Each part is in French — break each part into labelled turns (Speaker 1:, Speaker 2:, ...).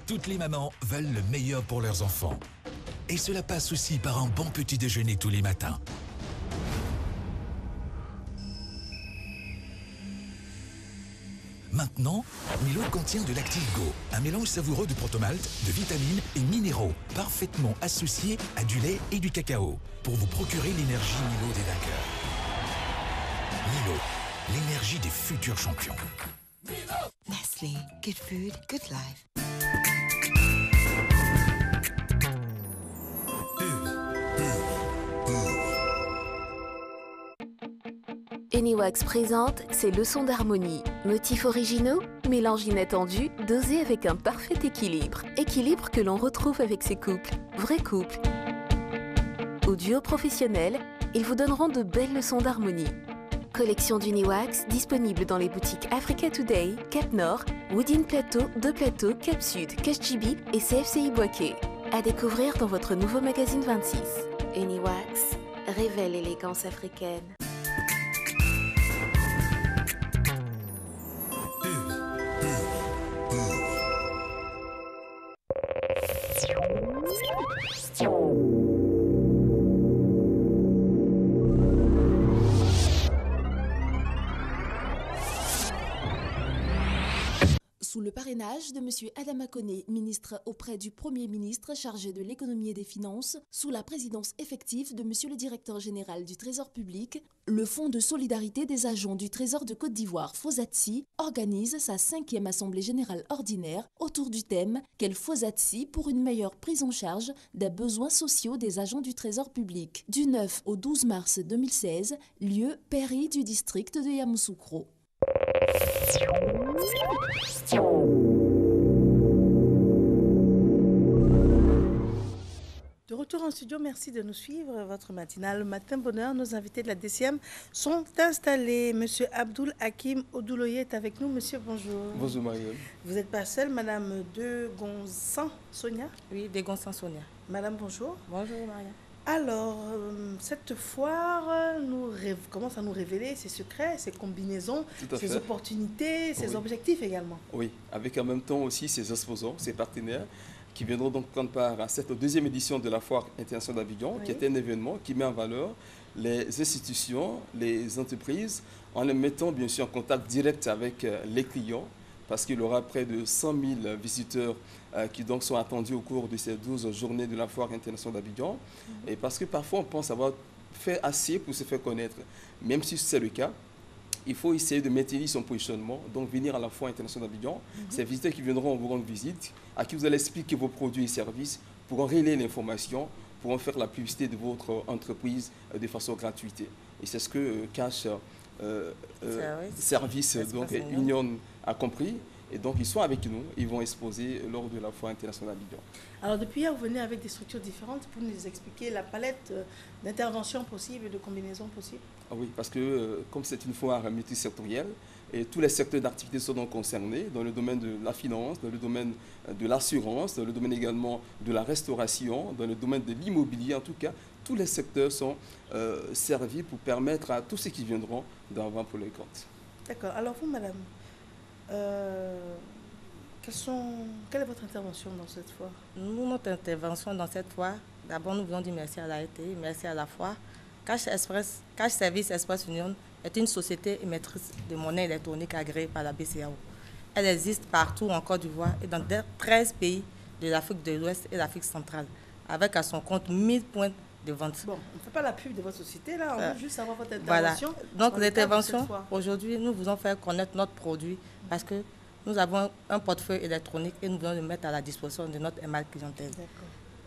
Speaker 1: Toutes les mamans veulent le meilleur pour leurs enfants. Et cela passe aussi par un bon petit déjeuner tous les matins. Maintenant, Milo contient de l'Active-Go, un mélange savoureux de protomalt, de vitamines et minéraux, parfaitement associé à du lait et du cacao, pour vous procurer l'énergie Milo des vainqueurs. Milo, l'énergie des futurs champions.
Speaker 2: Nestlé, good food, good life.
Speaker 3: Eniwax présente ses leçons d'harmonie. Motifs originaux, mélange inattendu, dosé avec un parfait équilibre. Équilibre que l'on retrouve avec ses couples, vrais couples. Ou duo professionnels, ils vous donneront de belles leçons d'harmonie. Collection d'Uniwax disponible dans les boutiques Africa Today, Cap Nord, Woodin Plateau, De Plateau, Cap Sud, KHGB et CFCI Boaké. À découvrir dans votre nouveau magazine 26. Eniwax révèle l'élégance africaine.
Speaker 4: Sous le parrainage de M. Adama Koné, ministre auprès du Premier ministre chargé de l'économie et des finances, sous la présidence effective de M. le directeur général du Trésor public, le Fonds de solidarité des agents du Trésor de Côte d'Ivoire, FOSATSI, organise sa 5e Assemblée générale ordinaire autour du thème « Quel FOSATSI pour une meilleure prise en charge des besoins sociaux des agents du Trésor public ?» Du 9 au 12 mars 2016, lieu Pairie du district de Yamoussoukro.
Speaker 5: De retour en studio, merci de nous suivre. Votre matinale Matin Bonheur, nos invités de la DCM sont installés. Monsieur Abdoul Hakim Odouloye est avec nous. Monsieur, bonjour.
Speaker 6: Bonjour Marielle.
Speaker 5: Vous n'êtes pas seule, Madame Degonsan Sonia.
Speaker 7: Oui, Degonsan Sonia.
Speaker 5: Madame, bonjour.
Speaker 7: Bonjour Marielle.
Speaker 5: Alors, cette foire commence à nous révéler ses secrets, ses combinaisons, ses opportunités, ses objectifs également.
Speaker 6: Oui, avec en même temps aussi ses exposants, ses partenaires, qui viendront donc prendre part à cette 2e édition de la Foire internationale d'Abidjan, qui est un événement qui met en valeur les institutions, les entreprises, en les mettant bien sûr en contact direct avec les clients, parce qu'il y aura près de 100 000 visiteurs qui donc sont attendus au cours de ces 12 journées de la Foire internationale d'Abidjan. Et parce que parfois on pense avoir fait assez pour se faire connaître. Même si c'est le cas, il faut essayer de maintenir son positionnement, donc venir à la Foire internationale d'Abidjan. Ces visiteurs qui viendront vous rendre visite, à qui vous allez expliquer vos produits et services, pourront relayer l'information, pourront faire la publicité de votre entreprise de façon gratuite. Et c'est ce que Cash Service, donc Union a compris. Et donc, ils sont avec nous, ils vont exposer lors de la Foire internationale d'Abidjan.
Speaker 5: Alors, depuis hier, vous venez avec des structures différentes pour nous expliquer la palette d'interventions possibles et de combinaisons possibles.
Speaker 6: Ah oui, parce que comme c'est une foire multisectorielle, et tous les secteurs d'activité sont donc concernés, dans le domaine de la finance, dans le domaine de l'assurance, dans le domaine également de la restauration, dans le domaine de l'immobilier, en tout cas, tous les secteurs sont servis pour permettre à tous ceux qui viendront d'en vendre pour les comptes.
Speaker 5: D'accord. Alors vous, madame, quelle est votre intervention dans cette foire?
Speaker 7: Notre intervention dans cette foire, d'abord nous voulons dire merci à l'AET, merci à la foire. Cash Service Express Union est une société émettrice de monnaie électronique agréée par la BCAO. Elle existe partout en Côte d'Ivoire et dans 13 pays de l'Afrique de l'Ouest et l'Afrique centrale, avec à son compte 1000 points de vente.
Speaker 5: Bon, on ne fait pas la pub de votre société, là, on veut juste savoir votre intervention.
Speaker 7: Voilà. Donc l'intervention, aujourd'hui, nous voulons faire connaître notre produit parce que nous avons un portefeuille électronique et nous voulons le mettre à la disposition de notre aimable clientèle.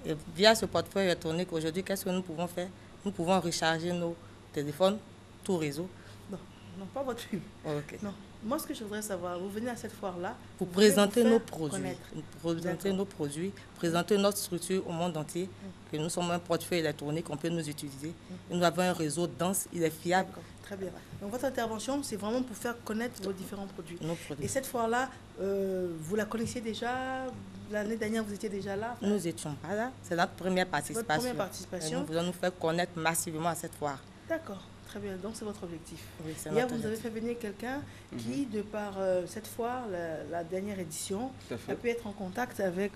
Speaker 7: Et via ce portefeuille électronique, aujourd'hui, qu'est-ce que nous pouvons faire? Nous pouvons recharger nos téléphones, tout réseau.
Speaker 5: Non, pas votre pub.
Speaker 7: Okay.
Speaker 5: Non. Moi, ce que je voudrais savoir, vous venez à cette foire-là
Speaker 7: pour présenter nos produits, présenter notre structure au monde entier, que nous sommes un portefeuille électronique, on peut nous utiliser. Et nous avons un réseau dense, il est fiable.
Speaker 5: Très bien. Donc votre intervention, c'est vraiment pour faire connaître vos différents produits. Et cette foire-là, vous la connaissiez déjà? L'année dernière, vous étiez déjà là?
Speaker 7: Nous n'étions pas là. C'est notre première participation.
Speaker 5: Votre première participation.
Speaker 7: Et nous voulons nous faire connaître massivement à cette foire.
Speaker 5: D'accord. Très bien, donc c'est votre objectif.
Speaker 7: Oui, c'est
Speaker 5: Hier,
Speaker 7: notre
Speaker 5: vous avez
Speaker 7: objectif.
Speaker 5: fait venir quelqu'un qui, de par cette fois, la dernière édition,
Speaker 6: Tout à fait.
Speaker 5: a pu être en contact avec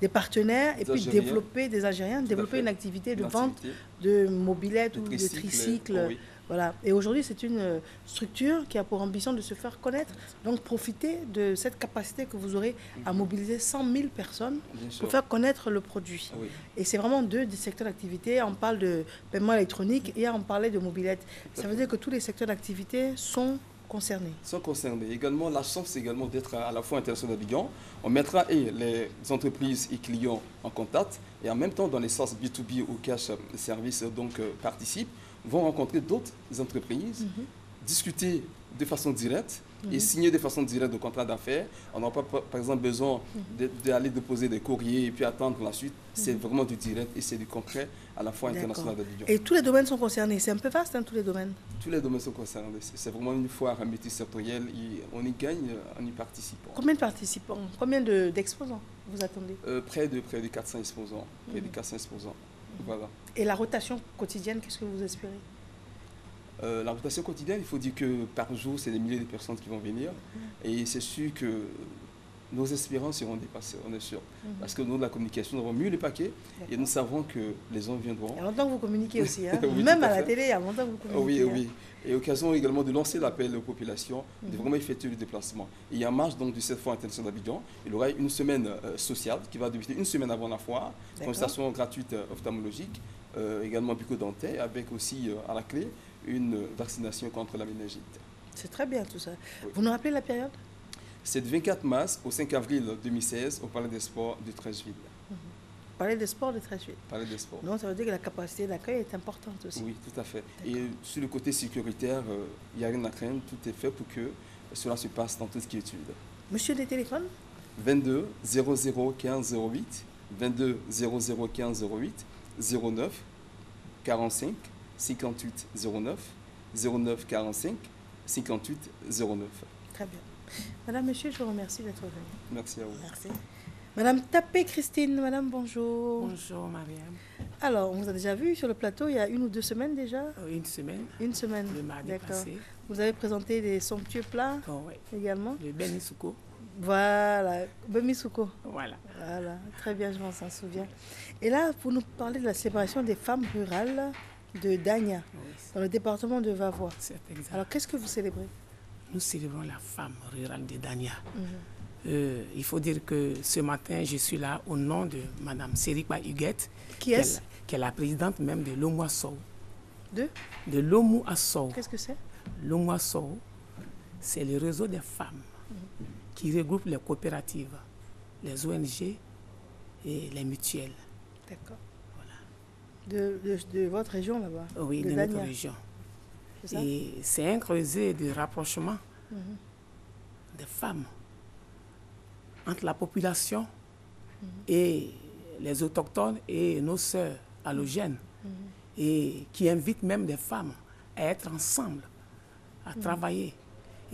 Speaker 5: des partenaires et
Speaker 6: Des
Speaker 5: puis
Speaker 6: Algériens.
Speaker 5: développer des Algériens, développer
Speaker 6: fait.
Speaker 5: une activité de
Speaker 6: Une
Speaker 5: vente
Speaker 6: activité.
Speaker 5: de mobylettes ou de
Speaker 6: tricycles,
Speaker 5: tricycles.
Speaker 6: oui.
Speaker 5: Voilà. Et aujourd'hui, c'est une structure qui a pour ambition de se faire connaître. Donc, profitez de cette capacité que vous aurez à mobiliser 100 000 personnes
Speaker 6: Bien sûr.
Speaker 5: pour faire connaître le produit.
Speaker 6: Oui.
Speaker 5: Et c'est vraiment deux des secteurs d'activité. On parle de paiement électronique et on parlait de mobylettes. Ça veut dire que tous les secteurs d'activité sont concernés.
Speaker 6: Sont concernés. Également, la chance également d'être à la fois international d'Abidjan. On mettra les entreprises et clients en contact et en même temps, dans les sens B2B ou cash services participent, vont rencontrer d'autres entreprises, discuter de façon directe et signer de façon directe de contrat d'affaires. On n'a pas, par exemple, besoin d'aller déposer des courriers et puis attendre la suite. C'est vraiment du direct et c'est du concret à la fois international d'Abidjan.
Speaker 5: Et tous les domaines sont concernés. C'est un peu vaste, hein, tous les domaines.
Speaker 6: Tous les domaines sont concernés. C'est vraiment une foire multisectorielle et on y gagne en y participant.
Speaker 5: Combien de participants, combien d'exposants vous attendez?
Speaker 6: Près de 400 exposants. Près de 400 exposants. Voilà.
Speaker 5: Et la rotation quotidienne, qu'est-ce que vous espérez?
Speaker 6: La rotation quotidienne, il faut dire que par jour, c'est des milliers de personnes qui vont venir. Et c'est sûr que nos espérances seront dépassées, on est sûr. Parce que nous, de la communication, nous avons mieux les paquets et nous savons que les gens viendront.
Speaker 5: Il y a longtemps que vous communiquez aussi. Hein?
Speaker 6: Oui,
Speaker 5: Même
Speaker 6: tout à
Speaker 5: à la
Speaker 6: fait.
Speaker 5: télé, il y a longtemps que vous communiquez.
Speaker 6: Oui, oui. Et occasion également de lancer l'appel aux populations, de vraiment effectuer le déplacement. Et en marge donc, de cette foire internationale d'Abidjan, il y aura une semaine sociale qui va débuter une semaine avant la foire, consultation gratuite ophtalmologique, également bucco-dentaire, avec aussi à la clé une vaccination contre la méningite.
Speaker 5: C'est très bien tout ça.
Speaker 6: Oui.
Speaker 5: Vous nous rappelez la période?
Speaker 6: C'est du 24 mars au 5 avril 2016 au Palais des Sports de Treichville.
Speaker 5: Parler des sports de Treichville.
Speaker 6: Palais des Sports.
Speaker 5: Donc ça veut dire que la capacité d'accueil est importante aussi.
Speaker 6: Oui, tout à fait. Et sur le côté sécuritaire, il n'y a rien à craindre. Tout est fait pour que cela se passe dans toute quiétude.
Speaker 5: Monsieur, des téléphones?
Speaker 6: 22 00 15 08, 22 00 15 08, 09 45 58 09, 09 45 58 09.
Speaker 5: Très bien. Madame, monsieur, je vous remercie d'être venue.
Speaker 6: Merci à vous.
Speaker 5: Merci. Madame Tapé Christine, madame, bonjour.
Speaker 8: Bonjour Mariam.
Speaker 5: Alors, on vous a déjà vu sur le plateau il y a 1 ou 2 semaines déjà?
Speaker 8: Une semaine.
Speaker 5: Une semaine.
Speaker 8: Le mardi
Speaker 5: D'accord.
Speaker 8: passé.
Speaker 5: Vous avez présenté des somptueux plats
Speaker 8: Oh, ouais.
Speaker 5: également?
Speaker 8: Le Benisuko.
Speaker 5: Voilà, Bemisuko.
Speaker 8: Voilà.
Speaker 5: Voilà, très bien, je m'en souviens. Et là, pour nous parler de la célébration des femmes rurales de Dagna,
Speaker 8: Oui,
Speaker 5: dans le département de Vavois.
Speaker 8: c'est exact.
Speaker 5: Alors, qu'est-ce que vous célébrez?
Speaker 8: Nous célébrons la femme rurale de Dagna. Il faut dire que ce matin, je suis là au nom de Madame Serikba Huguette,
Speaker 5: Qui est-ce?
Speaker 8: qui est la présidente même de l'Omu Assou.
Speaker 5: De?
Speaker 8: De l'Omu Assou.
Speaker 5: Qu'est-ce que c'est?
Speaker 8: L'Omu Assou, c'est le réseau des femmes qui regroupe les coopératives, les ONG et les mutuelles.
Speaker 5: D'accord. De votre région là-bas?
Speaker 8: Oui, de
Speaker 5: Dagna.
Speaker 8: notre région.
Speaker 5: C'est ça?
Speaker 8: Et c'est un creuset de rapprochement des femmes entre la population et les autochtones et nos sœurs allogènes, et qui invite même des femmes à être ensemble, à travailler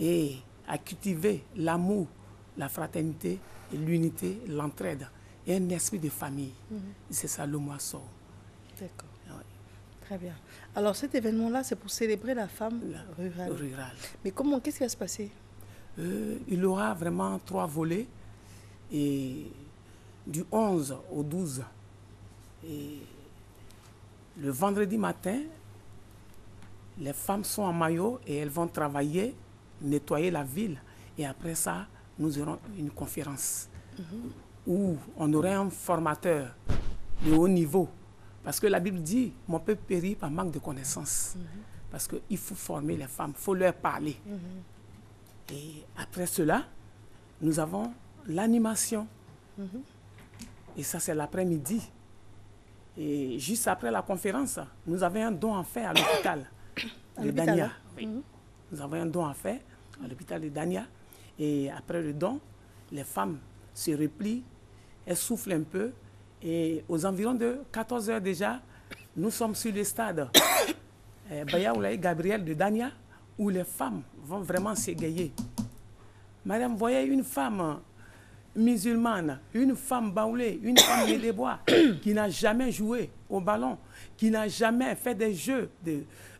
Speaker 8: et à cultiver l'amour, la fraternité, l'unité, l'entraide et un esprit de famille. C'est ça le moisson.
Speaker 5: D'accord.
Speaker 8: Ouais.
Speaker 5: Très bien. Alors, cet événement-là, c'est pour célébrer la femme rurale. Mais comment, qu'est-ce qui va se passer?
Speaker 8: Il y aura vraiment 3 volets, et du 11 au 12. Et le vendredi matin, les femmes sont en maillot et elles vont travailler, nettoyer la ville. Et après ça, nous aurons une conférence où on aurait un formateur de haut niveau. Parce que la Bible dit, mon peuple périt par manque de connaissances. Parce qu'il faut former les femmes, il faut leur parler. Et après cela, nous avons l'animation. Et ça, c'est l'après-midi. Et juste après la conférence, nous avons un don à faire à l'hôpital de Dagna. Oui. Nous avons un don à faire à l'hôpital de Dagna. Et après le don, les femmes se replient, elles soufflent un peu. Et aux environs de 14 heures déjà, nous sommes sur le stade Bayaoulaye Gabriel de Dagna, où les femmes vont vraiment s'égayer. Madame, voyez une femme musulmane, une femme baoulée, une femme des bois, qui n'a jamais joué au ballon, qui n'a jamais fait des jeux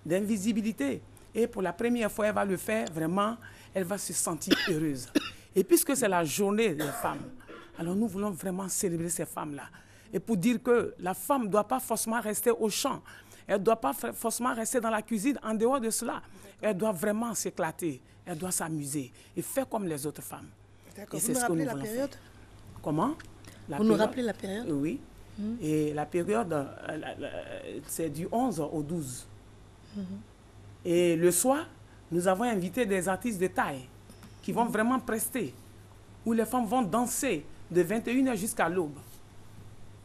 Speaker 8: d'invisibilité. Et pour la première fois, elle va le faire, vraiment, elle va se sentir heureuse. Et puisque c'est la journée des femmes, alors nous voulons vraiment célébrer ces femmes-là. Et pour dire que la femme ne doit pas forcément rester au champ, elle ne doit pas forcément rester dans la cuisine. En dehors de cela, elle doit vraiment s'éclater, elle doit s'amuser et faire comme les autres femmes.
Speaker 5: D'accord. Vous nous rappelez la période?
Speaker 8: Comment?
Speaker 5: Vous nous rappelez la période?
Speaker 8: Oui. Et la période, c'est du 11 au 12. Et le soir, nous avons invité des artistes de taille qui vont vraiment prester, où les femmes vont danser de 21h jusqu'à l'aube.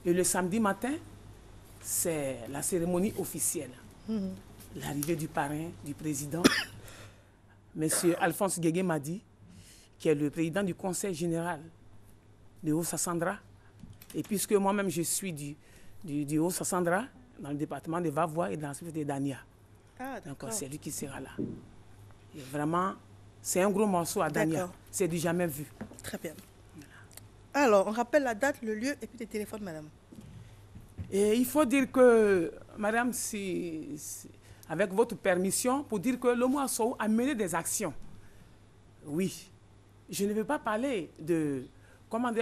Speaker 8: Et le samedi matin, c'est la cérémonie officielle. L'arrivée du parrain, du président. Monsieur Alphonse Guégué m'a dit, qui est le président du conseil général de Haut-Sassandra. Et puisque moi-même je suis du Haut-Sassandra, dans le département de Vavois et dans la suite de Dania. Donc c'est lui qui sera là. Et vraiment, c'est un gros morceau à Dania. C'est du jamais vu.
Speaker 5: Très bien. Alors, on rappelle la date, le lieu et puis les téléphones, madame.
Speaker 8: Et il faut dire que, madame, avec votre permission, pour dire que le Moisson a mené des actions. Oui. Je ne vais pas parler de,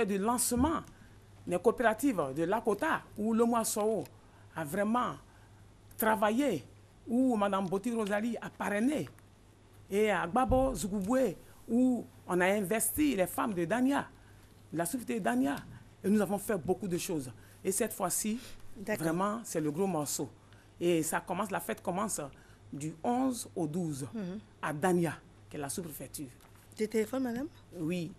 Speaker 8: du lancement des coopératives de Lakota, où le Moisson a vraiment travaillé, où Mme Boti Rosalie a parrainé, et à Gbabo Zougouboué, où on a investi les femmes de Dania, de la société de Dania, et nous avons fait beaucoup de choses. Et cette fois-ci, vraiment, c'est le gros morceau. Et ça commence, la fête commence du 11 au 12 à Dania, qui est la sous-préfecture.
Speaker 5: Des téléphones, madame?
Speaker 8: Oui.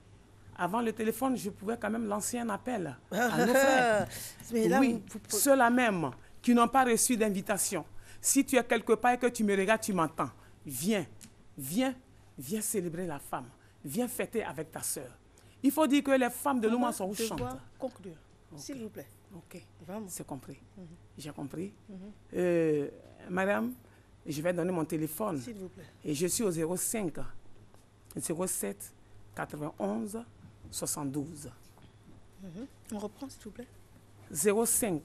Speaker 8: Avant le téléphone, je pouvais quand même lancer un appel à nos frères.
Speaker 5: Mais là,
Speaker 8: oui, ceux-là même qui n'ont pas reçu d'invitation. Si tu es quelque part et que tu me regardes, tu m'entends. Viens, viens, viens célébrer la femme. Viens fêter avec ta sœur. Il faut dire que les femmes de l'Ouma sont chantent.
Speaker 5: Conclure, s'il vous plaît.
Speaker 8: Ok, c'est compris. J'ai compris. Madame, je vais donner mon téléphone.
Speaker 5: S'il vous plaît.
Speaker 8: Et je suis au 05 07 91 72.
Speaker 5: On reprend, s'il vous plaît.
Speaker 8: 05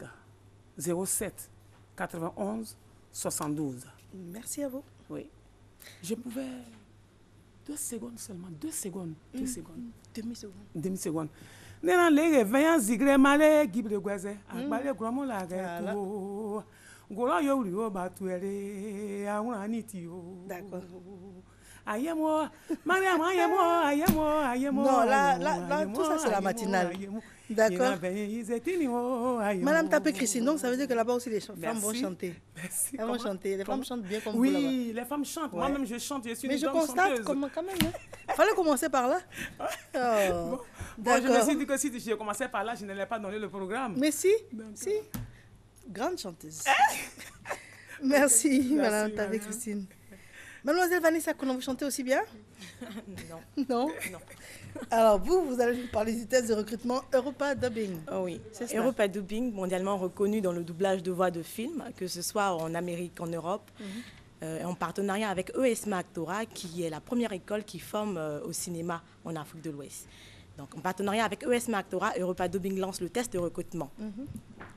Speaker 8: 07 91 72.
Speaker 5: Merci à vous.
Speaker 8: Oui. Je pouvais... 2 secondes seulement. 2 secondes. 2 secondes.
Speaker 5: Demi-seconde.
Speaker 8: Demi-seconde. Nena lege veyan zigre male gibre gweze. Akbale gromo la geto. Golo yo uri o batuere. Awon aniti o.
Speaker 5: D'accord.
Speaker 8: Ayemo, Mariam, ayemo.
Speaker 5: Non, là, tout ça, c'est la matinale. D'accord. Madame Tapé Christine, donc ça veut dire que là-bas aussi, les femmes vont chanter.
Speaker 8: Merci.
Speaker 5: Elles vont chanter. Les femmes chantent bien comme vous là-bas.
Speaker 8: Oui, les femmes chantent. Ouais. Moi-même, je chante. Je suis
Speaker 5: mais
Speaker 8: une
Speaker 5: je
Speaker 8: bonne
Speaker 5: constate
Speaker 8: chanteuse.
Speaker 5: quand même. Il fallait commencer par là. Oh,
Speaker 8: bon, je me suis dit que si je commençais par là, je n'allais pas donner le programme.
Speaker 5: Mais si. Grande chanteuse. Merci, Madame Tapé Christine. Mademoiselle Vanessa, vous chantez aussi bien? Non. Alors, vous allez nous parler du test de recrutement Europa Dubbing.
Speaker 7: Oh oui, Europa Dubbing, mondialement reconnu dans le doublage de voix de films, que ce soit en Amérique, en Europe, en partenariat avec ESMA Actora, qui est la première école qui forme au cinéma en Afrique de l'Ouest. Donc, en partenariat avec ESMA Actora, Europa Dubbing lance le test de recrutement.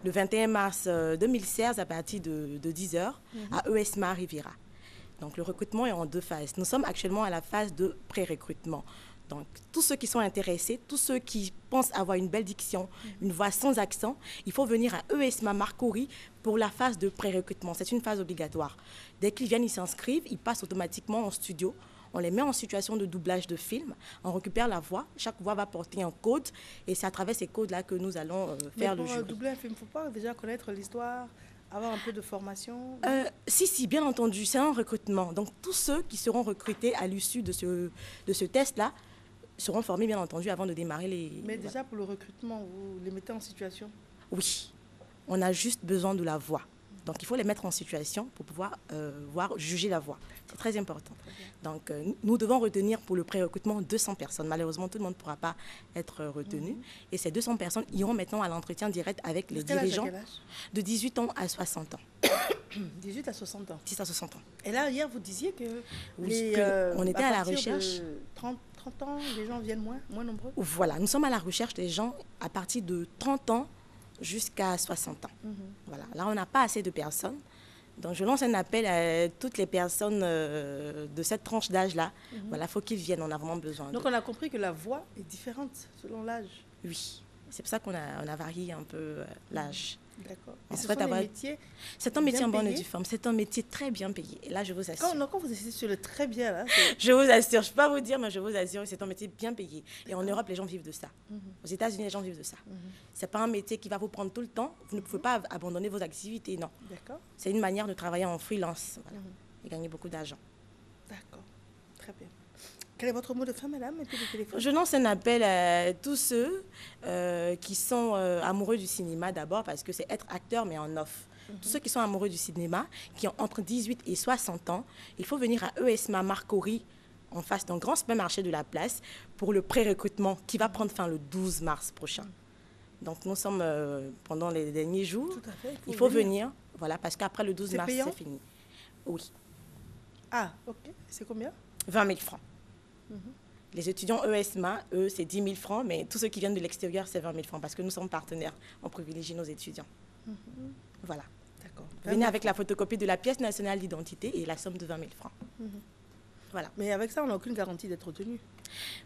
Speaker 7: Le 21 mars 2016, à partir de 10h, à ESMA Riviera. Donc, le recrutement est en 2 phases. Nous sommes actuellement à la phase de pré-recrutement. Donc, tous ceux qui sont intéressés, tous ceux qui pensent avoir une belle diction, une voix sans accent, il faut venir à ESMA Marcory pour la phase de pré-recrutement. C'est une phase obligatoire. Dès qu'ils viennent, ils s'inscrivent, ils passent automatiquement en studio. On les met en situation de doublage de film. On récupère la voix. Chaque voix va porter un code. Et c'est à travers ces codes-là que nous allons faire le jury.
Speaker 5: Pour doubler un film, il ne faut pas déjà connaître l'histoire, avoir un peu de formation?
Speaker 7: Si, bien entendu, c'est un recrutement. Donc, tous ceux qui seront recrutés à l'issue de ce test-là seront formés, bien entendu, avant de démarrer les...
Speaker 5: Mais déjà, pour le recrutement, vous les mettez en situation?
Speaker 7: Oui. On a juste besoin de la voix. Donc, il faut les mettre en situation pour pouvoir juger la voix. C'est très important. Donc, nous devons retenir pour le pré-recrutement 200 personnes. Malheureusement, tout le monde ne pourra pas être retenu. Et ces 200 personnes iront maintenant à l'entretien direct avec les dirigeants de 18 ans à 60 ans.
Speaker 5: 18 à 60 ans.
Speaker 7: 10 à 60 ans.
Speaker 5: Et là, hier, vous disiez que
Speaker 7: on était à la recherche.
Speaker 5: De 30 ans, les gens viennent moins nombreux?
Speaker 7: Voilà, nous sommes à la recherche des gens à partir de 30 ans jusqu'à 60 ans. Voilà, là, on n'a pas assez de personnes. Donc, je lance un appel à toutes les personnes de cette tranche d'âge-là. Voilà, il faut qu'ils viennent, on a vraiment besoin.
Speaker 5: Donc, on a compris que la voix est différente selon l'âge.
Speaker 7: Oui, c'est pour ça qu'on a varié un peu l'âge.
Speaker 5: D'accord. Et ce sont des métiers.
Speaker 7: C'est un métier en bonne et due forme. C'est un métier très bien payé. Et là, je vous assure.
Speaker 5: Quand vous insistez sur le très bien, là.
Speaker 7: Je vous assure, je ne peux pas vous dire, mais je vous assure, c'est un métier bien payé. Et en Europe, les gens vivent de ça. Aux États-Unis, les gens vivent de ça. Ce n'est pas un métier qui va vous prendre tout le temps. Vous ne pouvez pas abandonner vos activités, non.
Speaker 5: D'accord.
Speaker 7: C'est une manière de travailler en freelance et gagner beaucoup d'argent.
Speaker 5: D'accord. Très bien. Quel est votre mot de fin, madame, et puis le téléphone?
Speaker 7: Je lance un appel à tous ceux qui sont amoureux du cinéma d'abord, parce que c'est être acteur, mais en off. Tous ceux qui sont amoureux du cinéma, qui ont entre 18 et 60 ans, il faut venir à ESMA Marcory, en face d'un grand supermarché de la place, pour le pré-recrutement qui va prendre fin le 12 mars prochain. Donc nous sommes pendant les derniers jours.
Speaker 5: Tout à fait.
Speaker 7: Il faut venir, voilà, parce qu'après le 12 mars, c'est fini. Oui.
Speaker 5: Ah, ok. C'est combien?
Speaker 7: 20 000 francs. Les étudiants ESMA, eux, c'est 10 000 francs, mais tous ceux qui viennent de l'extérieur, c'est 20 000 francs, parce que nous sommes partenaires. On privilégie nos étudiants. Voilà.
Speaker 5: D'accord.
Speaker 7: Venez avec la photocopie de la pièce nationale d'identité et la somme de 20 000 francs. Voilà.
Speaker 5: Mais avec ça, on n'a aucune garantie d'être retenu.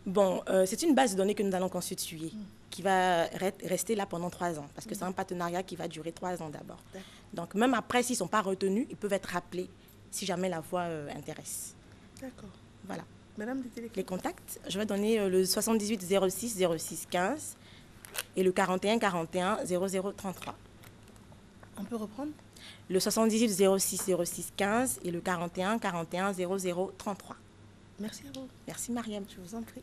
Speaker 7: Bon, c'est une base de données que nous allons constituer, qui va rester là pendant 3 ans, parce que c'est un partenariat qui va durer 3 ans d'abord. Donc, même après, s'ils ne sont pas retenus, ils peuvent être rappelés si jamais la voie intéresse.
Speaker 5: D'accord.
Speaker 7: Voilà.
Speaker 5: Madame, des téléphones.
Speaker 7: Les contacts, je vais donner le 78 06 06 15 et le 41 41 00 33.
Speaker 5: On peut reprendre?
Speaker 7: Le 78 06 06 15 et le 41 41 00 33.
Speaker 5: Merci à vous.
Speaker 7: Merci Mariam.
Speaker 5: Je vous en prie.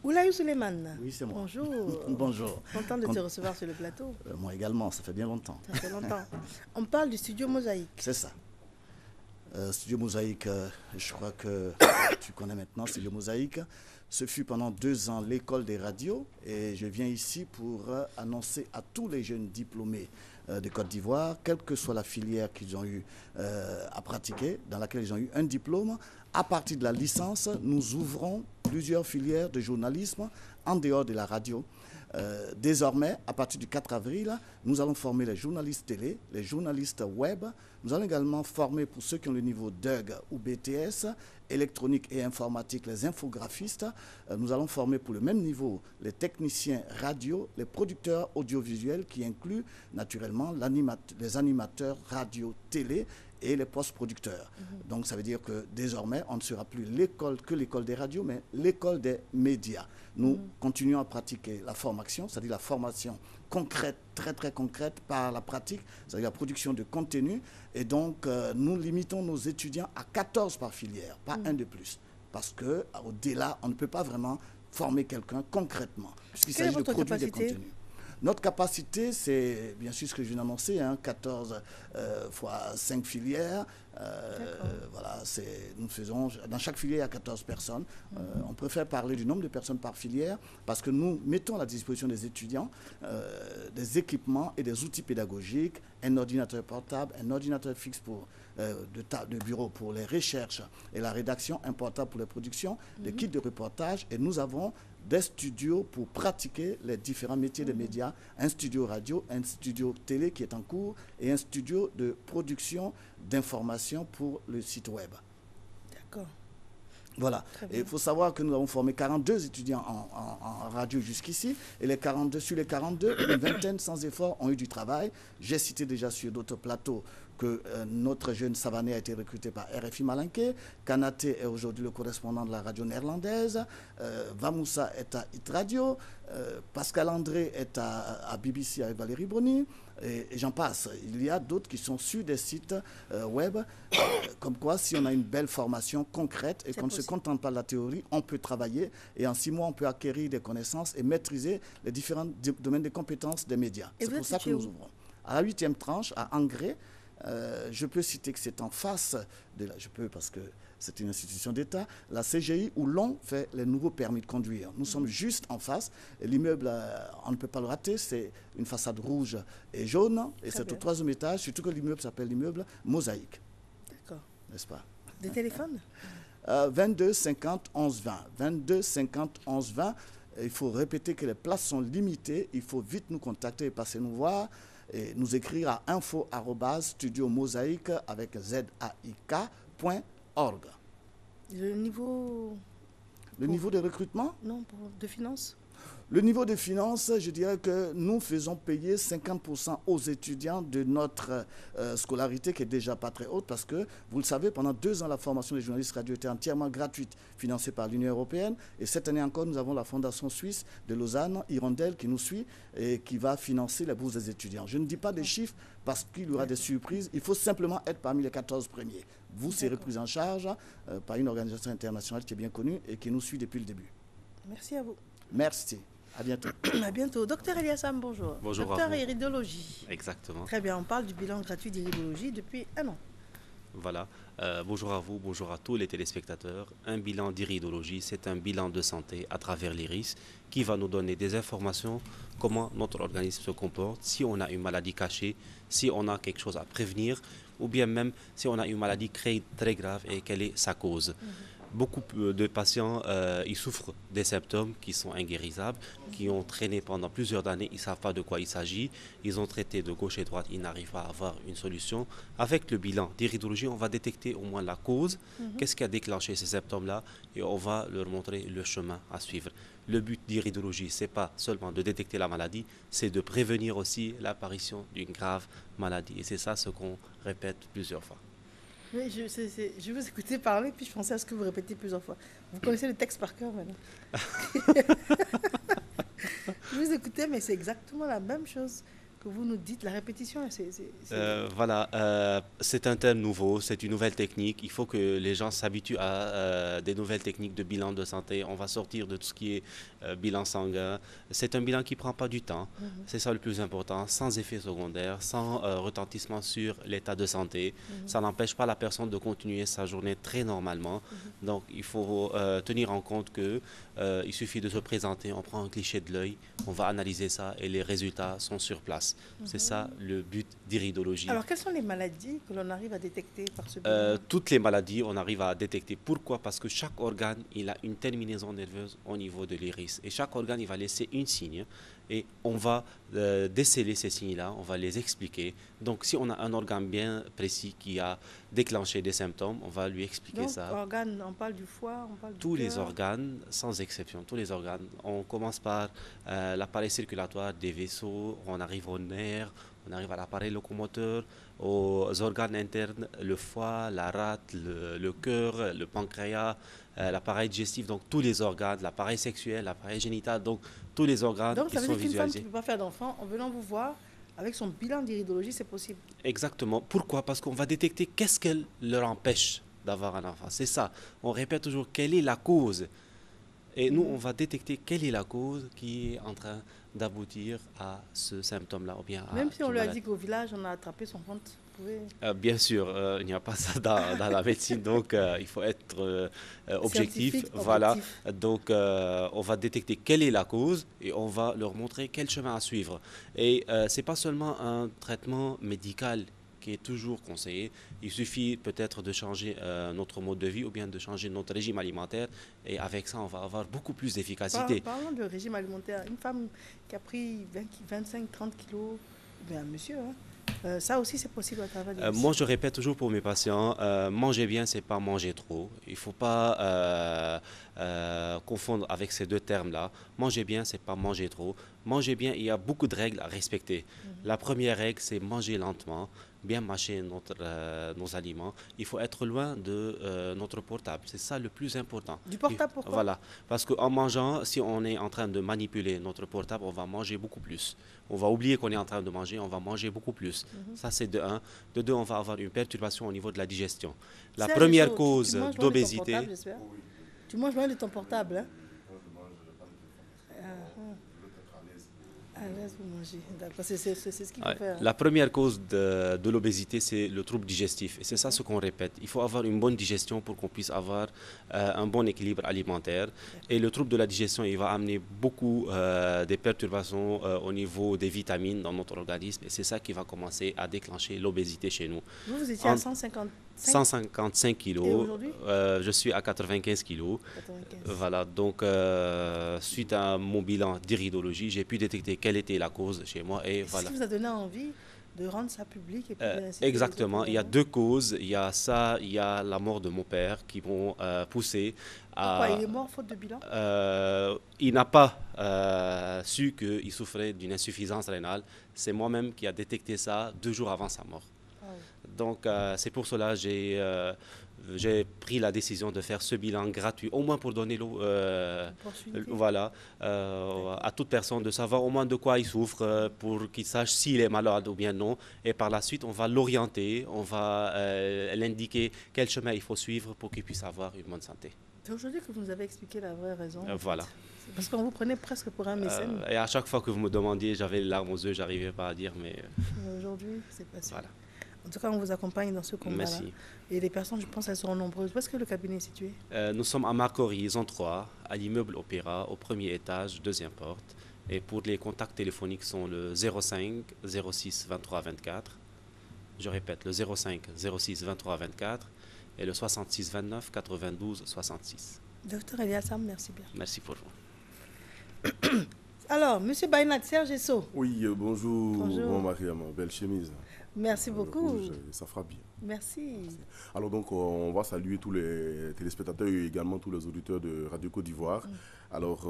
Speaker 5: Oulaïou Suleiman.
Speaker 9: Oui, c'est moi.
Speaker 5: Bonjour.
Speaker 9: Bonjour.
Speaker 5: Content de te recevoir sur le plateau.
Speaker 9: Moi également, ça fait bien longtemps.
Speaker 5: Ça fait longtemps. On parle du studio Mosaïque.
Speaker 9: C'est ça. Studio Mosaïque, je crois que tu connais maintenant Studio Mosaïque. Ce fut pendant 2 ans l'école des radios et je viens ici pour annoncer à tous les jeunes diplômés de Côte d'Ivoire, quelle que soit la filière qu'ils ont eu à pratiquer, dans laquelle ils ont eu un diplôme, à partir de la licence, nous ouvrons plusieurs filières de journalisme en dehors de la radio. Désormais, à partir du 4 avril, nous allons former les journalistes télé, les journalistes web. Nous allons également former, pour ceux qui ont le niveau DUG ou BTS, électronique et informatique, les infographistes. Nous allons former pour le même niveau les techniciens radio, les producteurs audiovisuels qui incluent naturellement les animateurs radio-télé et les post-producteurs. Donc ça veut dire que désormais, on ne sera plus l'école des radios, mais l'école des médias. Nous continuons à pratiquer la formation, c'est-à-dire la formation concrète, très très concrète par la pratique, c'est-à-dire la production de contenu. Et donc, nous limitons nos étudiants à 14 par filière, pas un de plus. Parce qu'au-delà, on ne peut pas vraiment former quelqu'un concrètement, puisqu'il s'agit de produire des contenus. Notre capacité, c'est bien sûr ce que je viens d'annoncer, 14 fois 5 filières. Voilà, nous faisons, dans chaque filière, il y a 14 personnes. On préfère parler du nombre de personnes par filière parce que nous mettons à la disposition des étudiants des équipements et des outils pédagogiques, un ordinateur portable, un ordinateur fixe de bureau pour les recherches et la rédaction, un portable pour les productions, des kits de reportage, et nous avons des studios pour pratiquer les différents métiers des médias, un studio radio, un studio télé qui est en cours et un studio de production d'informations pour le site web.
Speaker 5: D'accord.
Speaker 9: Voilà. Et il faut savoir que nous avons formé 42 étudiants en radio jusqu'ici. Et sur les 42, une vingtaine sans effort ont eu du travail. J'ai cité déjà sur d'autres plateaux que notre jeune Savané a été recruté par RFI Malinké. Kanaté est aujourd'hui le correspondant de la radio néerlandaise. Vamoussa est à Hit Radio. Pascal André est à BBC avec Valérie Bruni. Et j'en passe. Il y a d'autres qui sont sur des sites web. Comme quoi, si on a une belle formation concrète et qu'on ne se contente pas de la théorie, on peut travailler. Et en 6 mois, on peut acquérir des connaisses et maîtriser les différents domaines de compétences des médias. C'est pour ça que nous ouvrons. À la 8e tranche, à Angré, je peux citer que c'est en face je peux parce que c'est une institution d'État, la CGI où l'on fait les nouveaux permis de conduire. Nous sommes juste en face. L'immeuble, on ne peut pas le rater, c'est une façade rouge et jaune, et c'est au 3e étage, surtout que l'immeuble s'appelle l'immeuble Mosaïque.
Speaker 5: D'accord.
Speaker 9: N'est-ce pas?
Speaker 5: Des téléphones?
Speaker 9: 22 50 11 20. 22 50 11 20. Il faut répéter que les places sont limitées. Il faut vite nous contacter et passer nous voir. Et nous écrire à info@studiomosaïque avec zaik.org.
Speaker 5: Le niveau...
Speaker 9: Le niveau de recrutement?
Speaker 5: Non, de finances.
Speaker 9: Le niveau de finances, je dirais que nous faisons payer 50% aux étudiants de notre scolarité qui est déjà pas très haute parce que, vous le savez, pendant 2 ans, la formation des journalistes radio était entièrement gratuite, financée par l'Union européenne. Et cette année encore, nous avons la Fondation suisse de Lausanne, Hirondelle, qui nous suit et qui va financer la bourse des étudiants. Je ne dis pas des chiffres parce qu'il y aura des surprises. Il faut simplement être parmi les 14 premiers. Vous serez pris en charge par une organisation internationale qui est bien connue et qui nous suit depuis le début.
Speaker 5: Merci à vous.
Speaker 9: Merci. À bientôt.
Speaker 5: À bientôt. Docteur Eliassam, bonjour.
Speaker 10: Bonjour.
Speaker 5: Docteur iridologie.
Speaker 10: Exactement.
Speaker 5: Très bien, on parle du bilan gratuit d'iridologie depuis 1 an.
Speaker 10: Voilà. Bonjour à vous, bonjour à tous les téléspectateurs. Un bilan d'iridologie, c'est un bilan de santé à travers l'iris qui va nous donner des informations comment notre organisme se comporte, si on a une maladie cachée, si on a quelque chose à prévenir, ou bien même si on a une maladie très grave et quelle est sa cause. Beaucoup de patients, ils souffrent des symptômes qui sont inguérissables, qui ont traîné pendant plusieurs années, ils ne savent pas de quoi il s'agit, ils ont traité de gauche et droite, ils n'arrivent pas à avoir une solution. Avec le bilan d'iridologie, on va détecter au moins la cause, qu'est-ce qui a déclenché ces symptômes-là, et on va leur montrer le chemin à suivre. Le but d'iridologie, ce n'est pas seulement de détecter la maladie, c'est de prévenir aussi l'apparition d'une grave maladie. Et c'est ça ce qu'on répète plusieurs fois.
Speaker 5: Oui, je vous écoutais parler, puis je pensais à ce que vous répétez plusieurs fois. Vous connaissez le texte par cœur maintenant. Je vous écoutais, mais c'est exactement la même chose que vous nous dites. La répétition,
Speaker 10: voilà, c'est un terme nouveau, c'est une nouvelle technique. Il faut que les gens s'habituent à des nouvelles techniques de bilan de santé. On va sortir de tout ce qui est bilan sanguin. C'est un bilan qui ne prend pas du temps. C'est ça le plus important, sans effet secondaire, sans retentissement sur l'état de santé. Ça n'empêche pas la personne de continuer sa journée très normalement. Donc, il faut tenir en compte que il suffit de se présenter, on prend un cliché de l'œil, on va analyser ça et les résultats sont sur place. C'est ça le but d'iridologie.
Speaker 5: Alors, quelles sont les maladies que l'on arrive à détecter par ce bilan?
Speaker 10: Toutes les maladies, on arrive à détecter. Pourquoi? Parce que chaque organe, il a une terminaison nerveuse au niveau de l'iris. Et chaque organe, il va laisser un signe. Et on va déceler ces signes-là, on va les expliquer. Donc, si on a un organe bien précis qui a déclenché des symptômes, on va lui expliquer ça.
Speaker 5: Organes, on parle du foie, on parle du
Speaker 10: tous
Speaker 5: cœur.
Speaker 10: les organes, sans exception, tous les organes. On commence par l'appareil circulatoire des vaisseaux, on arrive aux nerfs, on arrive à l'appareil locomoteur, aux organes internes, le foie, la rate, le cœur, le pancréas, l'appareil digestif, donc tous les organes, l'appareil sexuel, l'appareil génital, donc tous les organes qui sont visualisés. Donc ça veut dire qu'une femme qui
Speaker 5: ne peut pas faire d'enfant, en venant vous voir, avec son bilan d'iridologie, c'est possible?
Speaker 10: Exactement. Pourquoi? Parce qu'on va détecter qu'est-ce qu'elle leur empêche d'avoir un enfant. C'est ça. On répète toujours quelle est la cause. Et nous, on va détecter quelle est la cause qui est en train d'aboutir à ce symptôme-là. Ou bien
Speaker 5: même si on lui a dit qu'au village, on a attrapé son ventre.
Speaker 10: Bien sûr, il n'y a pas ça dans la médecine, donc il faut être objectif. Voilà, donc on va détecter quelle est la cause et on va leur montrer quel chemin à suivre. Et ce n'est pas seulement un traitement médical qui est toujours conseillé. Il suffit peut-être de changer notre mode de vie ou bien de changer notre régime alimentaire et avec ça, on va avoir beaucoup plus d'efficacité.
Speaker 5: Parlons de régime alimentaire. Une femme qui a pris 25-30 kilos, bien, monsieur, ça aussi, c'est possible à travers
Speaker 10: moi, je répète toujours pour mes patients, manger bien, c'est pas manger trop. Il ne faut pas confondre avec ces deux termes-là. Manger bien, c'est pas manger trop. Manger bien, il y a beaucoup de règles à respecter. La première règle, c'est manger lentement, bien mâcher nos aliments. Il faut être loin de notre portable. C'est ça le plus important.
Speaker 5: Du portable, pourquoi?
Speaker 10: Voilà. Parce qu'en mangeant, si on est en train de manipuler notre portable, on va manger beaucoup plus. On va oublier qu'on est en train de manger, on va manger beaucoup plus. Ça, c'est de un. De deux, on va avoir une perturbation au niveau de la digestion. La première cause d'obésité...
Speaker 5: Tu manges loin de ton portable, hein? reste, vous mangez. D'accord, c'est ce qu'il faut faire.
Speaker 10: La première cause de l'obésité, c'est le trouble digestif. Et c'est ça ce qu'on répète. Il faut avoir une bonne digestion pour qu'on puisse avoir un bon équilibre alimentaire. Et le trouble de la digestion, il va amener beaucoup des perturbations au niveau des vitamines dans notre organisme. Et c'est ça qui va commencer à déclencher l'obésité chez nous.
Speaker 5: Vous étiez à 155
Speaker 10: kilos.
Speaker 5: Et aujourd'hui
Speaker 10: je suis à 95 kilos. 95. Voilà, donc suite à mon bilan d'iridologie, j'ai pu détecter quelle était la cause chez moi. Et voilà.
Speaker 5: Ce qui vous a donné envie de rendre ça public et puis
Speaker 10: exactement, il y a deux causes. Il y a ça, il y a la mort de mon père qui m'ont poussé à...
Speaker 5: Pourquoi il est mort faute de bilan?
Speaker 10: Il n'a pas su qu'il souffrait d'une insuffisance rénale. C'est moi-même qui a détecté ça 2 jours avant sa mort. Donc, c'est pour cela que j'ai pris la décision de faire ce bilan gratuit, au moins pour donner voilà, à toute personne de savoir au moins de quoi il souffre, pour qu'il sache s'il est malade ou bien non. Et par la suite, on va l'orienter, on va l'indiquer quel chemin il faut suivre pour qu'il puisse avoir une bonne santé.
Speaker 5: C'est aujourd'hui que vous nous avez expliqué la vraie raison.
Speaker 10: Voilà.
Speaker 5: Parce qu'on vous prenait presque pour un mécène.
Speaker 10: Et à chaque fois que vous me demandiez, j'avais les larmes aux yeux, je n'arrivais pas à dire, mais...
Speaker 5: Aujourd'hui, c'est passé.
Speaker 10: Voilà.
Speaker 5: En tout cas, on vous accompagne dans ce combat-là.
Speaker 10: Merci.
Speaker 5: Et les personnes, je pense, elles seront nombreuses. Où est-ce que le cabinet est situé?
Speaker 10: Nous sommes à Marcory, zone 3, à l'immeuble Opéra, au premier étage, 2e porte. Et pour les contacts téléphoniques sont le 05 06 23 24. Je répète, le 05 06 23 24 et le 66 29 92 66.
Speaker 5: Docteur Eliassam, merci bien.
Speaker 10: Merci pour vous.
Speaker 5: Alors, M. Bainat, Serge Esso.
Speaker 11: Oui, bonjour. Bon, Mariam, belle chemise.
Speaker 5: Merci beaucoup.
Speaker 11: Rouge, ça fera bien.
Speaker 5: Merci.
Speaker 11: Alors donc, on va saluer tous les téléspectateurs et également tous les auditeurs de Radio Côte d'Ivoire. Alors,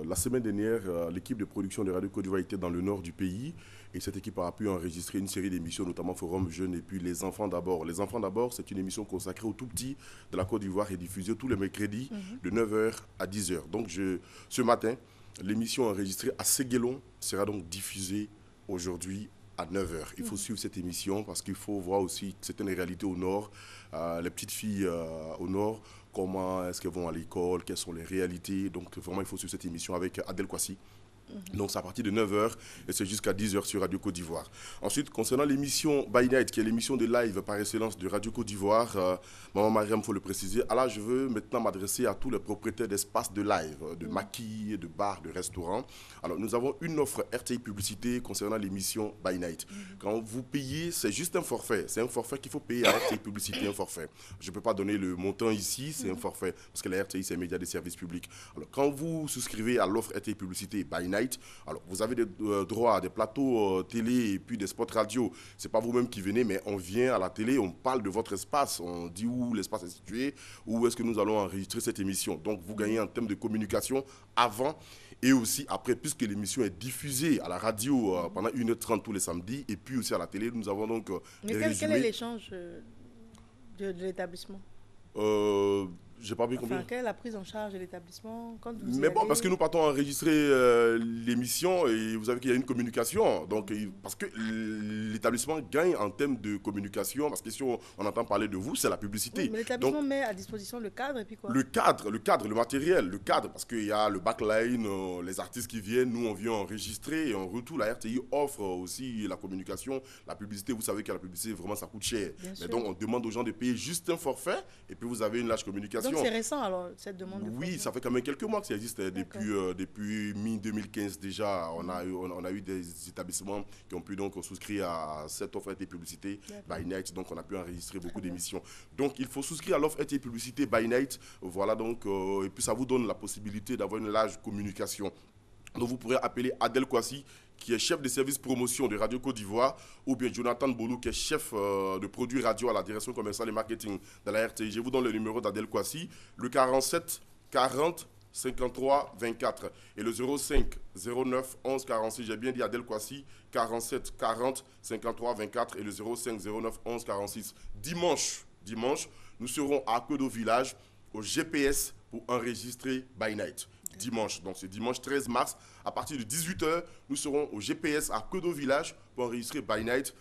Speaker 11: la semaine dernière, l'équipe de production de Radio Côte d'Ivoire était dans le nord du pays et cette équipe a pu enregistrer une série d'émissions, notamment Forum Jeunes et puis Les Enfants d'abord. Les Enfants d'abord, c'est une émission consacrée aux tout-petits de la Côte d'Ivoire et diffusée tous les mercredis de 9h à 10h. Donc, ce matin, l'émission enregistrée à Séguélon sera donc diffusée aujourd'hui à 9h. Il faut suivre cette émission parce qu'il faut voir aussi certaines réalités au nord. Les petites filles au nord, comment est-ce qu'elles vont à l'école, quelles sont les réalités. Donc vraiment, il faut suivre cette émission avec Adel Kwasi. Donc c'est à partir de 9h et c'est jusqu'à 10h sur Radio Côte d'Ivoire. Ensuite, concernant l'émission By Night, qui est l'émission de live par excellence de Radio Côte d'Ivoire, Maman Mariam, il faut le préciser. Alors je veux maintenant m'adresser à tous les propriétaires d'espaces de live, de maquis, de bars, de restaurants. Alors nous avons une offre RTI Publicité concernant l'émission By Night. Quand vous payez, c'est juste un forfait. C'est un forfait qu'il faut payer à RTI Publicité, un forfait. Je ne peux pas donner le montant ici, c'est un forfait, parce que la RTI, c'est un média de service public. Alors quand vous souscrivez à l'offre RTI Publicité By Night, alors vous avez des droits à des plateaux télé et puis des spots radio. C'est pas vous-même qui venez, mais on vient à la télé, on parle de votre espace, on dit où l'espace est situé, où est-ce que nous allons enregistrer cette émission. Donc vous gagnez en termes de communication avant et aussi après, puisque l'émission est diffusée à la radio pendant 1h30 tous les samedis et puis aussi à la télé, nous avons donc
Speaker 5: mais quel est l'échange de l'établissement?
Speaker 11: J'ai pas bien compris.
Speaker 5: Enfin, quelle est la prise en charge de l'établissement quand vous
Speaker 11: Mais bon, parce que nous partons enregistrer l'émission et vous savez qu'il y a une communication. Donc, parce que l'établissement gagne en termes de communication, parce que si on entend parler de vous, c'est la publicité.
Speaker 5: Oui, mais l'établissement met à disposition le cadre et puis quoi?
Speaker 11: Le cadre, le matériel, le cadre, parce qu'il y a le backline, les artistes qui viennent, nous on vient enregistrer et en retour, la RTI offre aussi la communication, la publicité. Vous savez que la publicité, vraiment, ça coûte cher. Mais donc, on demande aux gens de payer juste un forfait et puis vous avez une large communication.
Speaker 5: Donc c'est récent alors cette demande?
Speaker 11: Oui, ça fait quand même quelques mois que ça existe. Depuis mi-2015 déjà, on a eu des établissements qui ont pu donc souscrire à cette offre RTI Publicité By Night. Donc on a pu enregistrer beaucoup d'émissions. Donc il faut souscrire à l'offre RTI Publicité By Night. Voilà donc, et puis ça vous donne la possibilité d'avoir une large communication. Donc vous pourrez appeler Adel Kwasi, qui est chef de service promotion de Radio Côte d'Ivoire, ou bien Jonathan Bolou, qui est chef de produits radio à la direction commerciale et marketing de la RTI. Je vous donne le numéro d'Adel Kwasi, le 47 40 53 24 et le 05 09 11 46. J'ai bien dit Adel Kwasi, 47 40 53 24 et le 05 09 11 46. Dimanche, nous serons à Akodo Village, au GPS, pour enregistrer By Night. Dimanche, donc c'est dimanche 13 mars, à partir de 18h, nous serons au GPS à Akodo Village pour enregistrer By Night.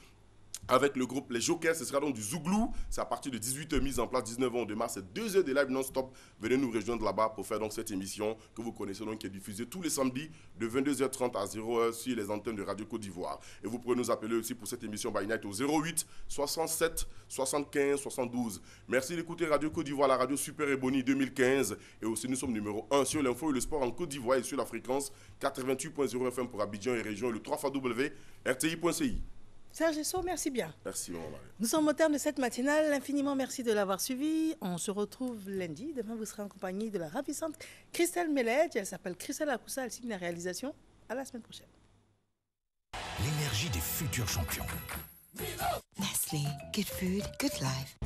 Speaker 11: avec le groupe Les Jokers. Ce sera donc du Zouglou. C'est à partir de 18h mise en place, 19h on démarre. C'est 2 heures de live non-stop. Venez nous rejoindre là-bas pour faire donc cette émission que vous connaissez donc, qui est diffusée tous les samedis de 22h30 à 0h sur les antennes de Radio Côte d'Ivoire. Et vous pouvez nous appeler aussi pour cette émission by night au 08 67 75 72. Merci d'écouter Radio Côte d'Ivoire, la radio Super Ebony 2015. Et aussi nous sommes numéro 1 sur l'info et le sport en Côte d'Ivoire et sur la fréquence 88.0 FM pour Abidjan et région et le 3xW RTI.ci.
Speaker 5: Serge Esso, merci bien.
Speaker 11: Merci, maman Marie.
Speaker 5: Nous sommes au terme de cette matinale. Infiniment merci de l'avoir suivi. On se retrouve lundi. Demain, vous serez en compagnie de la ravissante Christelle Meledge. Elle s'appelle Christelle Akoussa. Elle signe la réalisation. À la semaine prochaine.
Speaker 1: L'énergie des futurs champions.
Speaker 2: Nestlé, good food, good life.